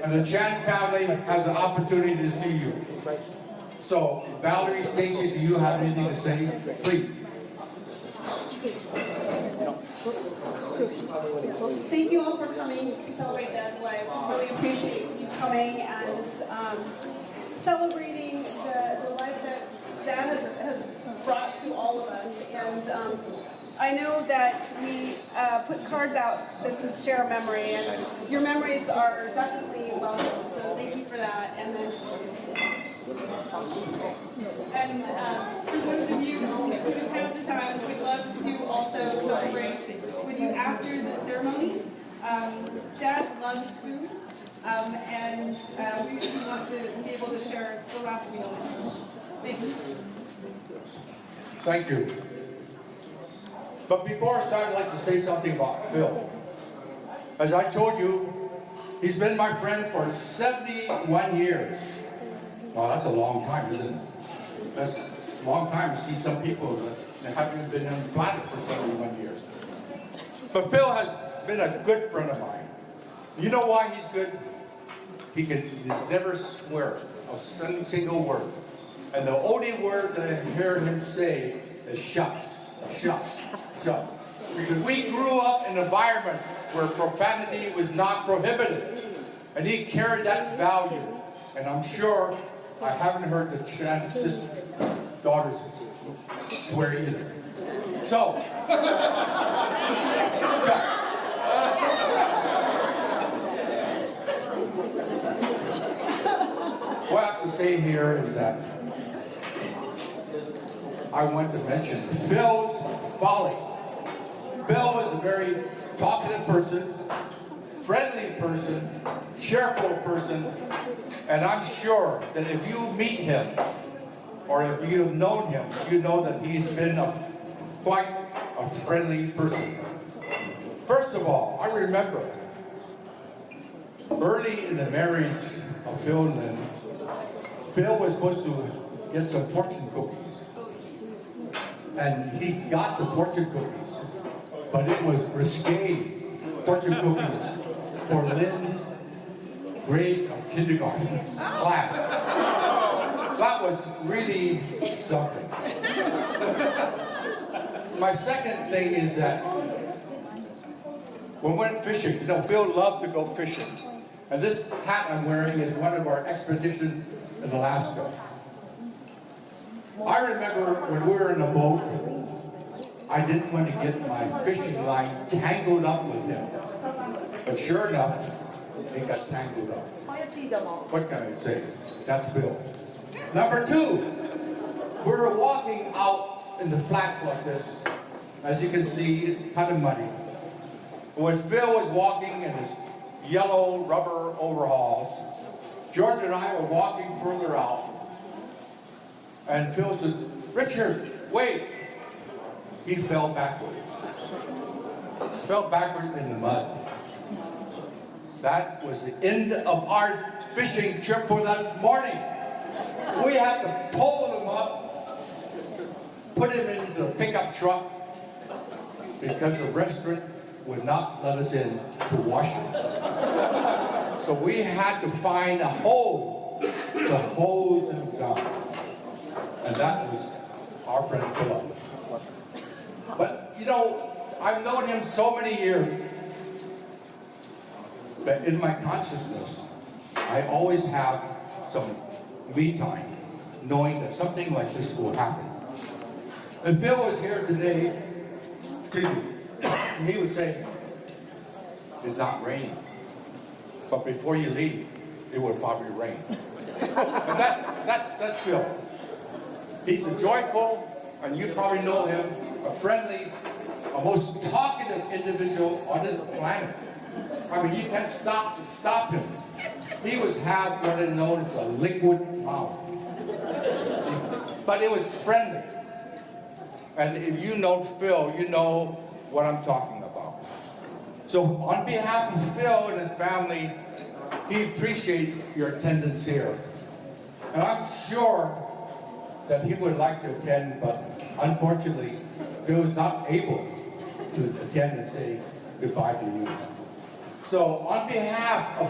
and the Chan family has an opportunity to see you. So, Valerie, Stacy, do you have anything to say? Please. Thank you all for coming to celebrate Dad's life. We really appreciate you coming and celebrating the life that Dad has brought to all of us. And I know that we put cards out. This is share a memory, and your memories are definitely welcome. So thank you for that. And then, for those of you who have the time, we'd love to also celebrate with you after the ceremony. Dad loved food, and we want to be able to share the last meal. Thank you. Thank you. But before I start, I'd like to say something about Phil. As I told you, he's been my friend for 71 years. Well, that's a long time, isn't it? That's a long time to see some people that haven't been on the planet for 71 years. But Phil has been a good friend of mine. You know why he's good? He's never swear a single word. And the only word that I hear him say is shucks, shucks, shucks. Because we grew up in an environment where profanity was not prohibited. And he carried that value. And I'm sure I haven't heard the Chan sister, daughters swear either. So, shucks. What I have to say here is that I want to mention Phil's follies. Phil is a very talkative person, friendly person, cheerful person, and I'm sure that if you meet him, or if you've known him, you know that he's been quite a friendly person. First of all, I remember early in the marriage of Phil and Lynn, Phil was supposed to get some fortune cookies. And he got the fortune cookies, but it was risque fortune cookies for Lynn's grade of kindergarten class. That was really something. My second thing is that when we went fishing, you know, Phil loved to go fishing. And this hat I'm wearing is one of our expeditions in Alaska. I remember when we were in a boat, I didn't want to get my fishing line tangled up with him. But sure enough, it got tangled up. What can I say? That's Phil. Number two, we were walking out in the flats like this. As you can see, it's kind of muddy. When Phil was walking in his yellow rubber overalls, George and I were walking further out. And Phil said, "Richard, wait." He fell backwards. Fell backwards in the mud. That was the end of our fishing trip for that morning. We had to pull him up, put him into the pickup truck, because the restaurant would not let us in to wash him. So we had to find a hole to hose him down. And that was our friend Phillip. But, you know, I've known him so many years that in my consciousness, I always have some me time, knowing that something like this will happen. If Phil was here today, he would say, "It's not raining. But before you leave, it will probably rain." And that's Phil. He's a joyful, and you probably know him, a friendly, a most talkative individual on this planet. I mean, you can't stop him. He was have what is known as a liquid mouth. But it was friendly. And if you know Phil, you know what I'm talking about. So on behalf of Phil and his family, he appreciates your attendance here. And I'm sure that he would like to attend, but unfortunately, Phil's not able to attend and say goodbye to you. So on behalf of